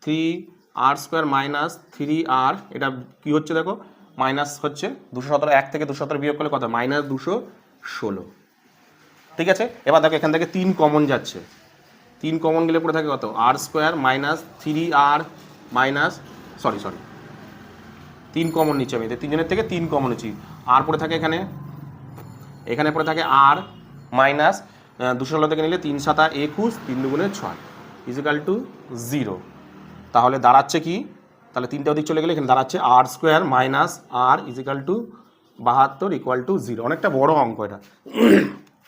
3r স্কোয়ার মাইনাস 3r, এটা কি হচ্ছে দেখো মাইনাস হচ্ছে 217, 1 থেকে 217 বিয়োগ করলে কত মাইনাস 216, ঠিক আছে। এবার দেখো এখান থেকে 3 কমন যাচ্ছে, 3 কমন গেলে পড়ে থাকে কত r square minus 3r minus, sorry 3 common নিচ্ছি আমি, তিনজনের থেকে 3 কমন নিচ্ছি, আর পড়ে থাকে এখানে, এখানে পড়ে থাকে আর মাইনাস 216 থেকে নিলে 3 7 21, 3 2 6 ইজিক্যাল টু 0, তাহলে দাঁড়াচ্ছে কি, তাহলে 3টা ওদিক চলে গেলে এখানে দাঁড়াচ্ছে r square minus r equal to 72 equal to 0, অনেকটা বড় অঙ্ক এটা,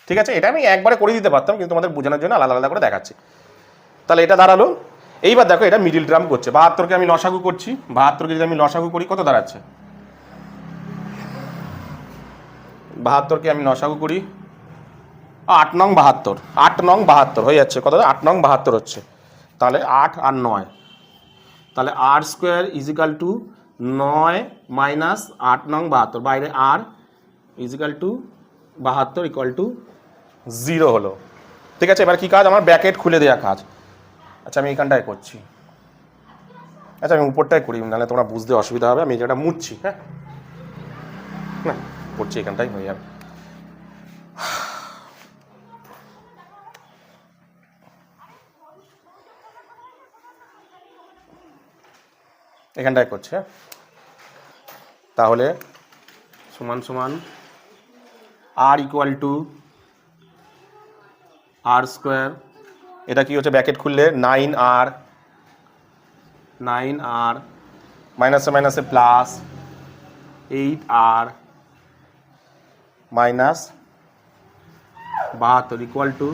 ঠিক আছে। এটা আমি একবারে করে দিতে পারতাম কিন্তু তোমাদের বোঝানোর জন্য আলাদা আলাদা করে দেখাচ্ছি। তাহলে এটা দাঁড়ালো, এইবার দেখো এটা মিডিল টার্ম করছে, 72কে আমি লসাগু করছি, 72কে যদি আমি লসাগু করি কত দাঁড়াচ্ছে, 72কে আমি লসাগু করি 8 নং 72, 8 নং 72 হয়ে যাচ্ছে, কত 8 নং 72 হচ্ছে, তাহলে 8 আর 9, তাহলে আর স্কোয়ার ইজিক্যাল টু 9 মাইনাস 8 নং 72, বাইরে আর ইজিক্যাল টু 72 ইকুয়াল টু 0 হলো, ঠিক আছে। এবার কি কাজ, আমার ব্র্যাকেট খুলে দেওয়া কাজ, আচ্ছা আমি এইখানটায় করছি, আচ্ছা আমি উপরটায় করি নাহলে তোমরা বুঝতে অসুবিধা হবে, আমি এই জায়গাটা মুছছি, হ্যাঁ না করছি এখানটাই হয়ে যাবে, এখানটায় করছে, তাহলে সমান সমান আর ইকুয়াল টু আর স্কোয়ার, এটা কি হচ্ছে ব্র্যাকেট খুললে 9r মাইনাসে মাইনাসে plus 8r minus 72 equal to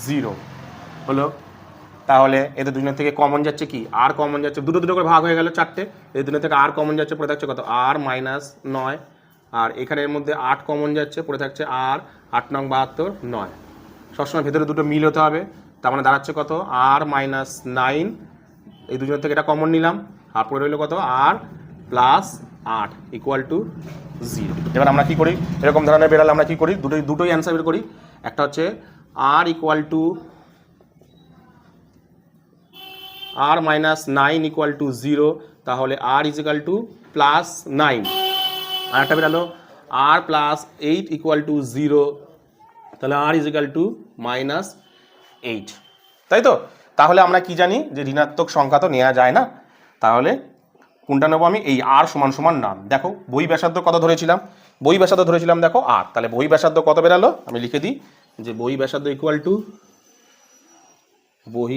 0 হলো। তাহলে এদের দুজনের থেকে কমন যাচ্ছে কি আর কমন যাচ্ছে, দুটো দুটো করে ভাগ হয়ে গেল 4টে, এদের দুজনের থেকে আর কমন যাচ্ছে, পড়ে থাকছে কত আর মাইনাস 9, আর এখানের মধ্যে 8 কমন যাচ্ছে, পড়ে থাকছে আর 8 নং 72 9, সবসময় ভেতরে দুটো মিল হতে হবে, তার মানে দাঁড়াচ্ছে কত আর মাইনাস 9, এই দুজনের থেকে এটা কমন নিলাম, আর পড়ে রইল কত আর প্লাস 8 ইকুয়াল টু 0। এবার আমরা কি করি, এরকম ধরনের বেরালে আমরা কি করি, দুটোই অ্যান্সার বের করি, একটা হচ্ছে r equal to r minus 9 equal to 0, তাহলে আর ইজিক্যাল টু প্লাস 9, আর একটা বেরালো আর প্লাস 8 ইকুয়াল টু 0, তাহলে আর ইজিক্যাল টু মাইনাস 8, তাই তো। তাহলে আমরা কি জানি যে ঋণাত্মক সংখ্যা তো নেওয়া যায় না, তাহলে কোনটা নেবো আমি, এই আর সমান সমান নাম, দেখো বই ব্যাসার্ধ কত ধরেছিলাম, বই ব্যাসার্ধ ধরেছিলাম দেখো আর, তাহলে বই ব্যাসার্ধ কত বেরালো আমি লিখে দিই যে বই ব্যাসার্ধ ইকুয়াল টু বই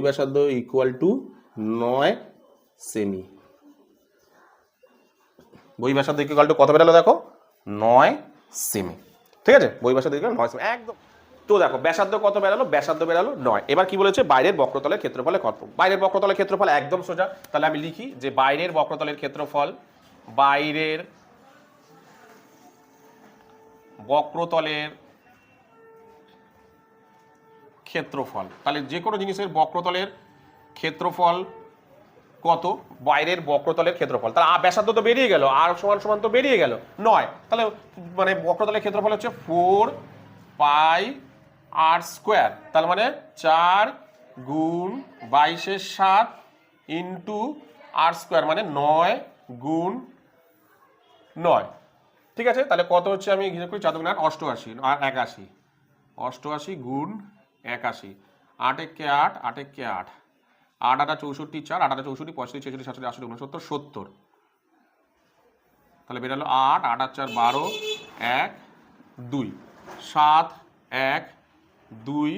ব্যাসার্ধ ইকুয়াল টু 9 সেমি, বই ব্যাসার্ধ ইকুয়াল টু কত বেরালো দেখো 9 সেমি, ঠিক আছে, বই ব্যাসার্ধ ইকুয়াল 9 সেমি একদম। তো দেখো ব্যাসার্ধ কত বেরালো, ব্যাসার্ধ বেরালো 9। এবার কি বলেছে, বাইরের বক্রতলের ক্ষেত্রফলে কত। বাইরের বক্রতলের ক্ষেত্রফল একদম সোজা, তাহলে আমি লিখি যে বাইরের বক্রতলের ক্ষেত্রফল, বাইরের বক্রতলের ক্ষেত্রফল, তাহলে যে কোনো জিনিসের বক্রতলের ক্ষেত্রফল কত, বাইরের বক্রতলের ক্ষেত্রফল, তাহলে ব্যাসার্ধ তো বেরিয়ে গেল, আর সমান সমান তো বেরিয়ে গেল 9, তাহলে মানে বক্রতলের ক্ষেত্রফল হচ্ছে 4 পাই আর স্কোয়ার, তার মানে 4 গুণ 22 7 ইন্টু আর স্কোয়ার, মানে 9 গুণ 9। ঠিক আছে, তাহলে কত হচ্ছে, আমি হিসাব করি 4 গুণ 8 88 আর 81, 88 গুণ 81, 8 একে 8, 8 একে 8, 8 8 64 4, 8 8 64 65 46 47 68 69 70, তাহলে বেরালো 8 8 8 4 12 1 2 7 1 2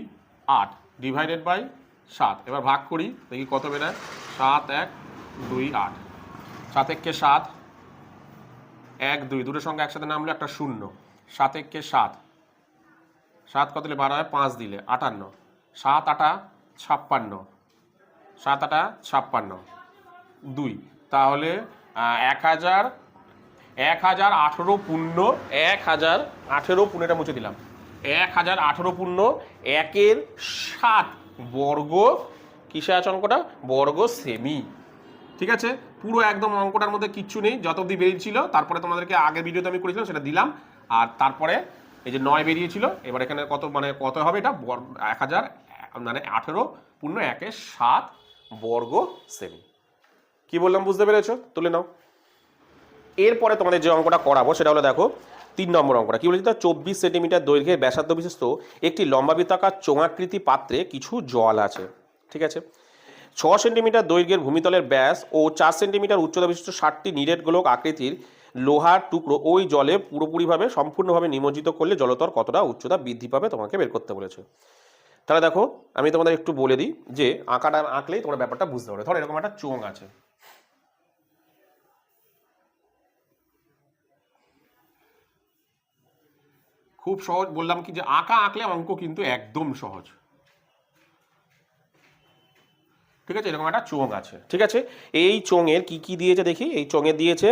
8 ডিভাইডেড বাই 7। এবার ভাগ করি দেখি কত বেরায়, 7 1 2 8, 7 একে 7 1 2, দুটোর সঙ্গে একসাথে নামলে একটা 0, 7 একে 7, 7 কত দিলে 12 হয়, 5 দিলে 58, 7 8 56, 7 8 56 2, তাহলে 1018 পূর্ণ 1018 পূর্ণ, এটা মুছে দিলাম, 1018 পূর্ণ 1-এর 7 বর্গ, কিসে আছে অঙ্কটা, বর্গ সেমি। ঠিক আছে, পুরো একদম অঙ্কটার মধ্যে কিচ্ছু নেই, যত অবধি বেরিয়েছিল, তারপরে তোমাদেরকে আগের ভিডিওতে আমি করেছিলাম সেটা দিলাম, আর তারপরে এই যে 9 বেরিয়েছিল, এবার এখানে কত মানে কত হবে, এটা 1000 মানে 18 পূর্ণ 1-এর 7 বর্গ সেমি। কি বললাম বুঝতে পেরেছো, তুলে নাও। এরপরে তোমাদের যে অঙ্কটা করাবো সেটা হলো দেখো 3 নম্বর অঙ্কটা। কি বলেছি, 24 সেন্টিমিটার দৈর্ঘ্যের ব্যাসার্ধ বিশিষ্ট একটি লম্বাবৃত্তাকার চোঙাকৃতি পাত্রে কিছু জল আছে। ঠিক আছে, 6 সেন্টিমিটার দৈর্ঘ্যের ভূমিতলের ব্যাস ও 4 সেন্টিমিটার উচ্চতা বিশিষ্ট 60টি নিরেট গোলক আকৃতির লোহার টুকরো ওই জলে পুরোপুরিভাবে সম্পূর্ণভাবে নিমজ্জিত করলে জলতর কতটা উচ্চতা বৃদ্ধি পাবে তোমাকে বের করতে বলেছে। তাহলে দেখো আমি তোমাদের একটু বলে দিই যে আঁকাটা আঁকলেই তোমরা ব্যাপারটা বুঝতে পারবে। ধরো এরকম একটা চোঙ আছে, খুব সহজ বললাম কি যে আঁকা আঁকলে অঙ্ক কিন্তু একদম সহজ। ঠিক আছে, এরকম একটা চোঙ আছে। ঠিক আছে, এই চোঙের কি কি দিয়েছে দেখি। এই চোঙে দিয়েছে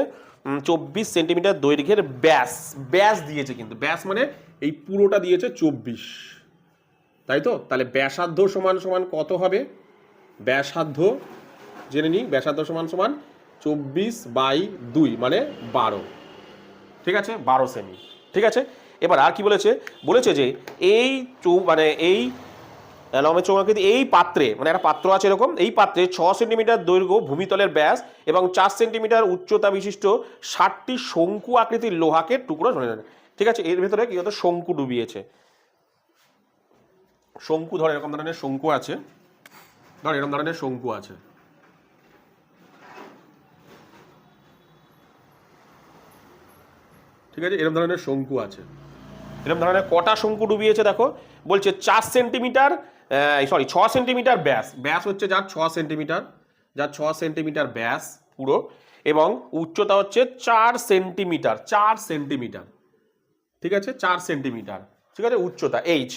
24 সেন্টিমিটার দৈর্ঘ্যের ব্যাস, ব্যাস দিয়েছে, কিন্তু ব্যাস মানে এই পুরোটা দিয়েছে 24, তাই তো। তাহলে ব্যাসার্ধ সমান সমান কত হবে, ব্যাসার্ধ জেনে নিই, ব্যাসার্ধ সমান সমান 24/2 মানে 12। ঠিক আছে, 12 সেমি। ঠিক আছে, এবার আর কি বলেছে, বলেছে যে এই মানে এই লম্বের চোঙাকৃতি এই পাত্রে, মানে একটা পাত্র আছে এরকম, এই পাত্রে 6 সেন্টিমিটার দৈর্ঘ্য ভূমিতলের ব্যাস এবং 4 সেন্টিমিটার উচ্চতা বিশিষ্ট 60টি শঙ্কু আকৃতির লোহাকে টুকরো ধরে নেন। ঠিক আছে, এর ভেতরে কি হতো, শঙ্কু ডুবিয়েছে, শঙ্কু, ধর এরকম ধরনের শঙ্কু আছে, ধর এরকম ধরনের শঙ্কু আছে। ঠিক আছে, এরকম ধরনের শঙ্কু আছে, এরকম ধরনের কটা শঙ্কু ডুবিয়েছে দেখো, বলছে 4 সেন্টিমিটার, সরি 6 সেন্টিমিটার ব্যাস, ব্যাস হচ্ছে যার 6 সেন্টিমিটার, যার 6 সেন্টিমিটার ব্যাস পুরো, এবং উচ্চতা হচ্ছে 4 সেন্টিমিটার, 4 সেন্টিমিটার। ঠিক আছে, 4 সেন্টিমিটার। ঠিক আছে, উচ্চতা এইচ,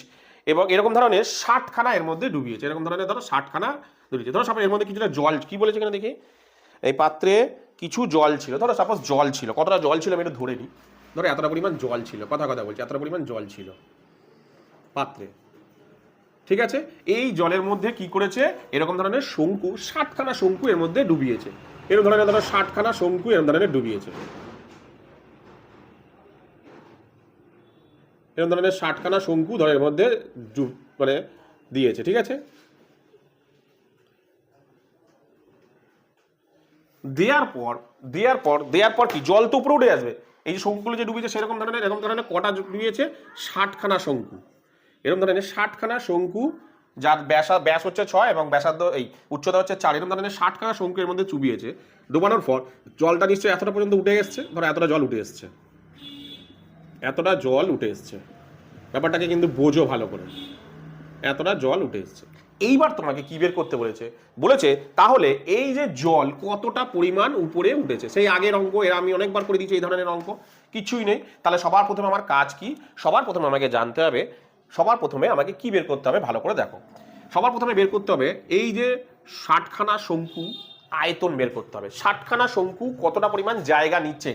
এবং এরকম ধরনের 60খানা এর মধ্যে ডুবিয়েছে, এরকম ধরনের ধরো 60খানা ডুবিয়েছে। ধরো সাপোজ এর মধ্যে কিছুটা জল, কি বলেছে এখানে দেখি, এই পাত্রে কিছু জল ছিল, ধরো সাপোজ জল ছিল, কতটা জল ছিল আমি একটু ধরে নিই, ধরো এতটা পরিমাণ জল ছিল, কথা বলছি, এতটা পরিমাণ জল ছিল পাত্রে। ঠিক আছে, এই জলের মধ্যে কি করেছে, এরকম ধরনের শঙ্কু, 60খানা শঙ্কু এর মধ্যে ডুবিয়েছে, এরকম ধরনের ধরো 60খানা শঙ্কু এরকম ধরনের ডুবিয়েছে, এরকম ধরনের 60খানা শঙ্কু ধরে এর মধ্যে মানে দিয়েছে। ঠিক আছে, দেওয়ার পর কি জল তো উপরে উঠে আসবে, এই যে শঙ্কুগুলো যে ডুবিয়েছে সেরকম ধরনের, এরকম ধরনের কটা ডুবিয়েছে, 60খানা শঙ্কু, এরকম ধরনের 60খানা শঙ্কু, যার ব্যাস হচ্ছে 6 এবং ব্যাসার্ধ এই উচ্চতা হচ্ছে 4, এরকম ধরনের 60খানা শঙ্কু এর মধ্যে চুবিয়েছে। ডোবানোর পর জলটা নিশ্চয়ই এতটা পর্যন্ত উঠে এসছে, ধরো এতটা জল উঠে এসছে, এতটা জল উঠে এসছে, ব্যাপারটাকে কিন্তু বোঝো ভালো করে, এতটা জল উঠে এসছে। এইবার তোমাকে কি বের করতে বলেছে, বলেছে তাহলে এই যে জল কতটা পরিমাণ উপরে উঠেছে। সেই আগের অঙ্ক এর আমি অনেকবার করে দিয়েছি, এই ধরনের অঙ্ক কিছুই নেই। তাহলে সবার প্রথমে আমার কাজ কি, সবার প্রথমে আমাকে জানতে হবে সবার প্রথমে আমাকে কি বের করতে হবে ভালো করে দেখো। সবার প্রথমে বের করতে হবে এই যে 60খানা শঙ্কু আয়তন বের করতে হবে। 60খানা শঙ্কু কতটা পরিমাণ জায়গা নিচ্ছে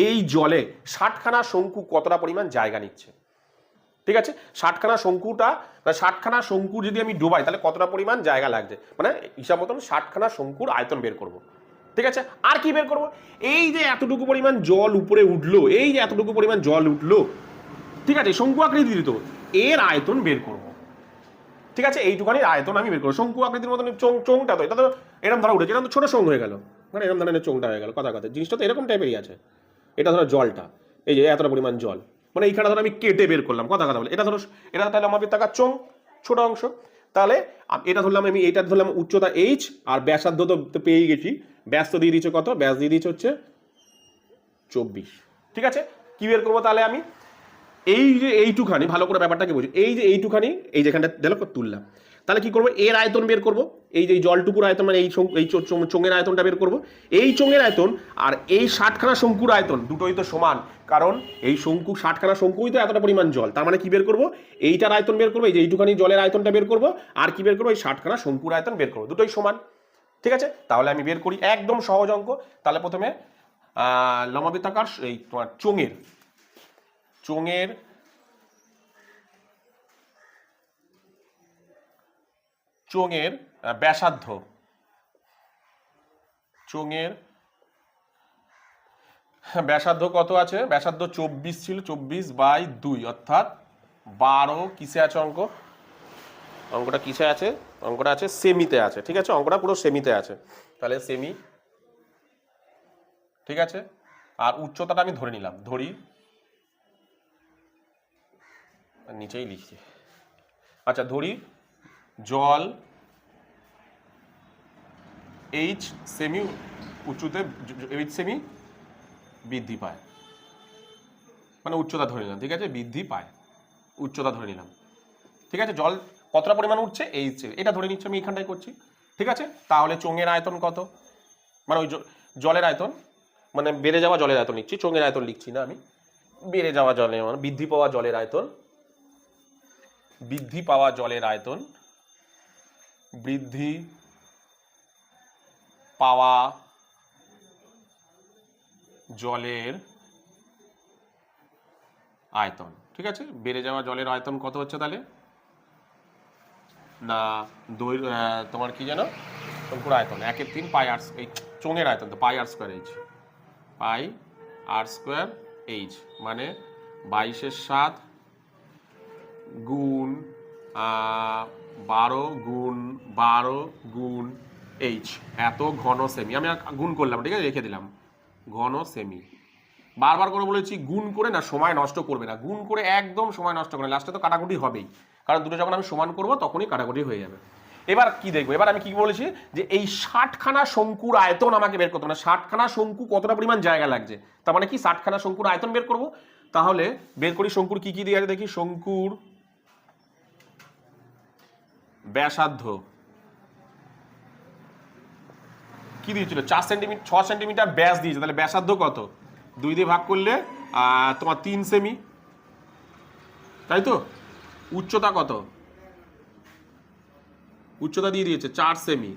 এই জলে, 60খানা শঙ্কু কতটা পরিমাণ জায়গা নিচ্ছে, ঠিক আছে। 60খানা শঙ্কুটা, 60খানা শঙ্কু যদি আমি ডুবাই তাহলে কতটা পরিমাণ জায়গা লাগছে, মানে হিসাব মতন 60খানা শঙ্কুর আয়তন বের করব, ঠিক আছে। আর কি বের করব, এই যে এতটুকু পরিমাণ জল উপরে উঠলো, এই যে এতটুকু পরিমাণ জল উঠলো, ঠিক আছে, শঙ্কু আকৃতি দিত, এর আয়তন বের করব, ঠিক আছে। এইটুখানি আয়তন আমি বের করবো। শঙ্কু আকৃতির মতন চোংটা তো, এটা তো এরকম ধরা উঠেছে, এটা তো ছোট চোং হয়ে গেল, মানে এরকম ধরনের চোংটা হয়ে গেল, কথা জিনিসটা তো এরকম টাইপেরই আছে। এটা ধরো জলটা, এই যে এতটা পরিমাণ জল, মানে এইখানে ধরো আমি কেটে বের করলাম, কথা বলে, এটা ধরো, এটা তাহলে আমার বৃত্তাকার চোং, ছোট অংশ। তাহলে এটা ধরলাম আমি, এইটা ধরলাম উচ্চতা এইচ, আর ব্যাসার্ধ তো পেয়েই গেছি, ব্যাস তো দিয়ে দিচ্ছে কত, ব্যাস দিয়ে দিচ্ছে হচ্ছে 24, ঠিক আছে। কি বের করবো তাহলে আমি, এই যে এইটুখানি, ভালো করে ব্যাপারটাকে বুঝি, এই যে এইটুখানি, এই যেখানটা দেখো তুললাম, তাহলে কি করবো, এর আয়তন বের করবো, এই যে জলটুকুর আয়তন, মানে এই চোঙের আয়তনটা বের করবো, এই চোঙের আয়তন আর এই 60খানা শঙ্কুর আয়তন দুটোই তো সমান, কারণ এই শঙ্কু 60খানা শঙ্কুই তো এতটা পরিমাণ জল, তার মানে কি বের করবো, এইটার আয়তন বের করবো, এই যে এইটুখানি জলের আয়তনটা বের করবো, আর কি বের করবো, এই 60খানা শঙ্কুর আয়তন বের করবো, দুটোই সমান, ঠিক আছে। তাহলে আমি বের করি, একদম সহজ অঙ্ক। তাহলে প্রথমে লম্ববৃত্তাকার এই তোমার চোঙের ব্যাসার্ধ, ব্যাসার্ধ কত আছে, ব্যাসার্ধ 24 ছিল, 24/2 অর্থাৎ 12, কিসে আছে অঙ্কটা কিসে আছে, অঙ্কটা আছে সেমিতে আছে, ঠিক আছে, অঙ্কটা পুরো সেমিতে আছে, তাহলে সেমি, ঠিক আছে। আর উচ্চতাটা আমি ধরে নিলাম, নিচেই লিখছি, আচ্ছা ধরি জল এইচ সেমি উচ্চতে, এইচ সেমি বৃদ্ধি পায়, মানে উচ্চতা ধরে নিলাম, ঠিক আছে, বৃদ্ধি পায়, উচ্চতা ধরে নিলাম, ঠিক আছে। জল কতটা পরিমাণ উঠছে, এইচ, এটা ধরে নিচ্ছি আমি, এইখানটাই করছি, ঠিক আছে। তাহলে চোঙের আয়তন কত, মানে ওই জলের আয়তন, মানে বেড়ে যাওয়া জলের আয়তন লিখছি, চোঙের আয়তন লিখছি না আমি, বেড়ে যাওয়া জলের, মানে বৃদ্ধি পাওয়া জলের আয়তন, বৃদ্ধি পাওয়া জলের আয়তন, বৃদ্ধি পাওয়া জলের আয়তন, ঠিক আছে। বেড়ে যাওয়া জলের আয়তন কত হচ্ছে তাহলে, না তোমার কি যেন শঙ্কুর আয়তন 1/3 পাই আর, এই চোঙের আয়তন তো পাই আর স্কোয়ার এইচ, পাই আর স্কোয়ার এইচ, মানে 22/7 গুণ 12 গুণ 12 গুণ এইচ, এত ঘন সেমি, আমি গুণ করলাম, ঠিক আছে, রেখে দিলাম ঘন সেমি। বারবার করে বলেছি গুণ করে না সময় নষ্ট করবে না, গুণ করে একদম সময় নষ্ট করে, লাস্টে তো কাটাকুটি হবেই, কারণ দুটো যখন আমি সমান করব তখনই কাটাকুটি হয়ে যাবে। এবার কি দেখবো, এবার আমি কি বলেছি যে এই 60খানা শঙ্কুর আয়তন আমাকে বের করতে হবে, 60খানা শঙ্কু কতটা পরিমাণ জায়গা লাগছে, তার মানে কি 60খানা শঙ্কুর আয়তন বের করব। তাহলে বের করি শঙ্কুর কি কি দিয়ে আছে দেখি, শঙ্কুর ব্যাসার্ধ কি দিয়েছিল, 6 সেন্টিমিটার ব্যাস দিয়েছে, তাহলে ব্যাসার্ধ কত, 2 দিয়ে ভাগ করলে তোমার 3 সেমি, তাই তো। উচ্চতা কত, উচ্চতা দিয়ে দিয়েছে 4 সেমি,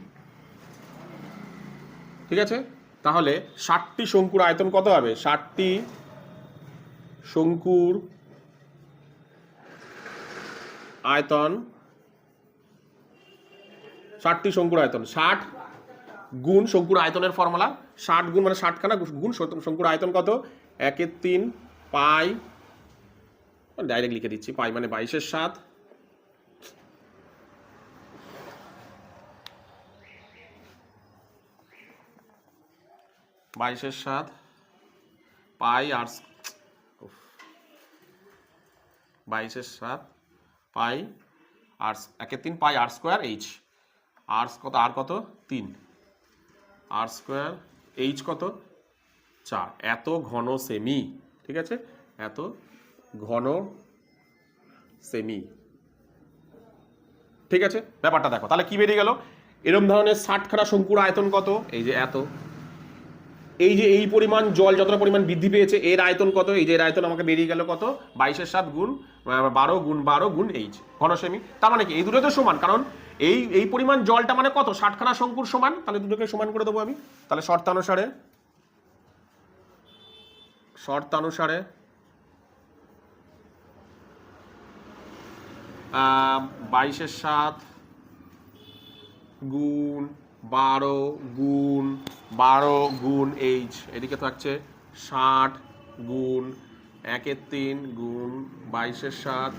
ঠিক আছে। তাহলে 60টি শঙ্কুর আয়তন কত হবে, 60টি শঙ্কুর আয়তন, 60টি শঙ্কুর আয়তন, 60 গুণ শঙ্কুর আয়তনের ফর্মুলা, 60 গুণ মানে 60খানা গুণ শঙ্কুর আয়তন কত, 1/3 পাই, ডাইরেক্ট লিখে দিচ্ছি, পাই মানে 22/7 22/7 পাই আর 22/7 পাই আর 1/3 পাই আর স্কোয়ার এইচ, আর কত, আর কত 3, আর স্কোয়ার এইচ কত 4, এত ঘন সেমি, ঠিক আছে, এত ঘন সেমি, ঠিক আছে। ব্যাপারটা দেখো তাহলে কি বেরিয়ে গেল, এরকম ধরনের 60খানা শঙ্কুর আয়তন কত, এই যে এত, এই যে এই পরিমাণ জল যতটা পরিমাণ বৃদ্ধি পেয়েছে এর আয়তন কত, এই যে এর আয়তন আমাকে বেরিয়ে গেল কত, 22-এর 7 গুণ 12 গুণ 12 গুণ এইচ ঘন সেমি। তার মানে কি এই দুটো তো সমান, কারণ এই পরিমাণ জলটা মানে কত, 60খানা শঙ্কুর সমান। তাহলে দুটোকে সমান করে দেবো আমি। তাহলে শর্তানুসারে 22-এর 7 গুণ 12 গুণ 12 গুণ এইচ, এদিকে থাকছে 60 গুণ 1-এর 3 গুণ 22-এর 7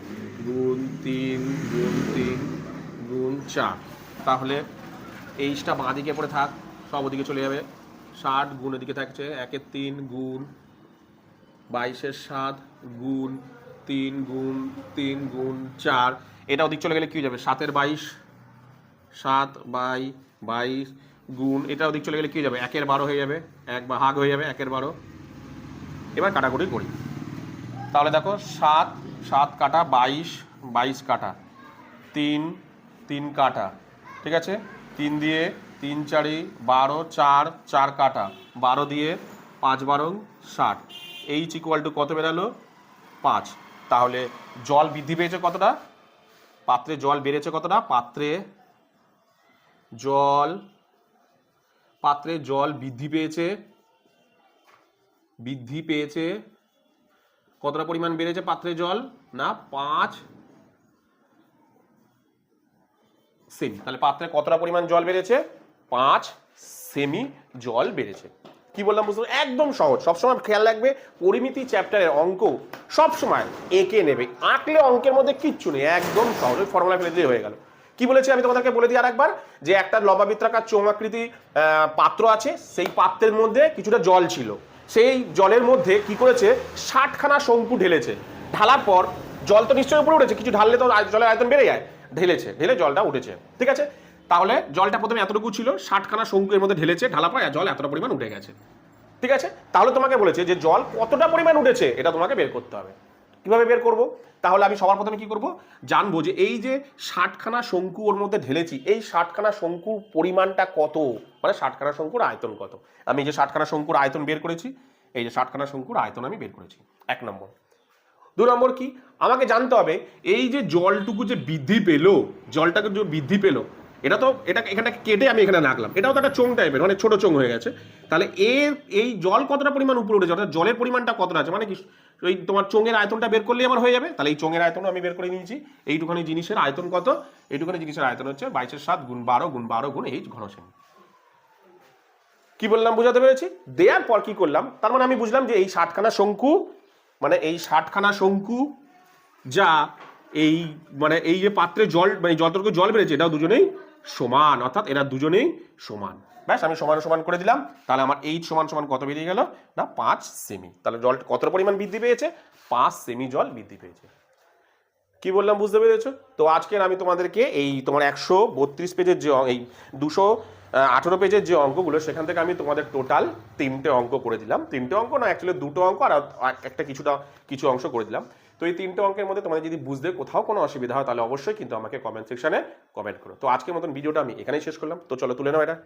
গুণ 3 গুণ 3 গুণ 4। তাহলে এইচটা বাঁ দিকে পড়ে থাক, সব ওদিকে চলে যাবে। 60 গুণ এদিকে থাকছে 1-এর 3 গুণ 22-এর 7 গুণ 3 গুণ 3 গুণ 4। এটা ওদিক চলে গেলে কি হয়ে যাবে, 7-এর 22, 7/22 গুণ এটা ওদিক চলে গেলে কি হয়ে যাবে, 1-এর 12 হয়ে যাবে, 1 ভাগ হয়ে যাবে 1-এর 12। এবার কাটাকুটি করি। তাহলে দেখো 7 কাটা 22 কাটা 3 কাটা, ঠিক আছে, 3 দিয়ে 3 4 12, 4 কাটা 12 দিয়ে 5 12 60। এইচ ইকুয়াল টু কত বেরালো, 5। তাহলে জল বৃদ্ধি পেয়েছে কতটা, পাত্রে জল বেড়েছে কতটা, পাত্রে জল বৃদ্ধি পেয়েছে কতটা পরিমাণ বেড়েছে পাত্রে জল, না 5 সেমি। তাহলে পাত্রে কতটা পরিমাণ জল বেড়েছে, 5 সেমি জল বেড়েছে। কি বললাম বুঝতে, একদম সহজ। সবসময় খেয়াল রাখবে পরিমিতি চ্যাপ্টারের অঙ্ক সবসময় এঁকে নেবে, আঁকলে অঙ্কের মধ্যে কিচ্ছু নেই, একদম সহজ, ওই ফর্মুলা ফেলে দিয়ে হয়ে গেল। কি বলেছি আমি তোমাদেরকে বলে দিই আরেকবার, যে একটা লম্বাবৃত্তাকার চৌমাকৃতি পাত্র আছে, সেই পাত্রের মধ্যে কিছুটা জল ছিল, সেই জলের মধ্যে কি করেছে 60খানা শঙ্কু ঢেলেছে। ঢালার পর জল তো নিশ্চয়ই উপরে উঠেছে, কিছু ঢাললে তো জলের আয়তন বেড়ে যায়, ঢেলে জলটা উঠেছে, ঠিক আছে। তাহলে জলটা প্রথমে এতটুকু ছিল, 60খানা শঙ্কু এর মধ্যে ঢেলেছে, ঢালার পর জল এতটা পরিমাণ উঠে গেছে, ঠিক আছে। তাহলে তোমাকে বলেছে যে জল কতটা পরিমাণ উঠেছে এটা তোমাকে বের করতে হবে। কিভাবে বের করব, তাহলে আমি সবার প্রথমে কি করব, জানবো যে এই যে 60খানা শঙ্কু ওর মধ্যে ঢেলেছি, এই 60খানা শঙ্কুর পরিমাণটা কত, মানে 60খানা শঙ্কুর আয়তন কত। আমি যে 60খানা শঙ্কুর আয়তন বের করেছি, এই যে 60খানা শঙ্কুর আয়তন আমি বের করেছি, 1 নম্বর। 2 নম্বর কি, আমাকে জানতে হবে এই যে জলটুকু যে বৃদ্ধি পেলো, জলটাকে যে বৃদ্ধি পেলো, এটা এখানটা কেটে আমি এখানে রাখলাম, এটাও তো একটা চোঙ টাইপের, মানে ছোট চোঙ হয়ে গেছে। তাহলে এই জল কতটা পরিমাণ উপরে উঠেছে, অর্থাৎ জলের পরিমাণটা কতটা আছে, মানে কি ওই তোমার চোঙের আয়তনটা বের করলেই আমার হয়ে যাবে। তাহলে এই চোঙের আয়তন আমি বের করে নিয়েছি। এইটুখানি জিনিসের আয়তন কত, এইটুখানি জিনিসের আয়তন হচ্ছে 22-এর 7 গুণ 12 গুণ 12 গুণ এইচ ঘন সেমি। কি বললাম বুঝাতে পেরেছি? দেওয়ার পর কি করলাম, তার মানে আমি বুঝলাম যে এই 60খানা শঙ্কু, মানে এই 60খানা শঙ্কু যা এই মানে এই যে পাত্রে জল, মানে যতটুকু জল বেড়েছে এটাও দুজনেই সমান, অর্থাৎ এরা দুজনেই সমান। ব্যাস, আমি সমান করে দিলাম। তাহলে আমার এইচ সমান কত বেরিয়ে গেল, না 5 সেমি। তাহলে জল কতটা পরিমাণ বৃদ্ধি পেয়েছে, 5 সেমি জল বৃদ্ধি পেয়েছে। কি বললাম বুঝতে পেরেছো? তো আজকের আমি তোমাদেরকে এই তোমার 132 পেজের যে এই 218 পেজের যে অঙ্কগুলো, সেখান থেকে আমি তোমাদের টোটাল 3টে অঙ্ক করে দিলাম। 3টে অঙ্ক না, অ্যাকচুয়ালি 2টো অঙ্ক আর একটা কিছু অংশ করে দিলাম। তো এই 3টে অঙ্কের মধ্যে তোমাদের যদি বুঝতে কোথাও কোনো অসুবিধা হয় তাহলে অবশ্যই কিন্তু আমাকে কমেন্ট সেকশনে কমেন্ট করো। তো আজকের মতন ভিডিওটা আমি এখানেই শেষ করলাম। তো চলো তুলে নাও এটা।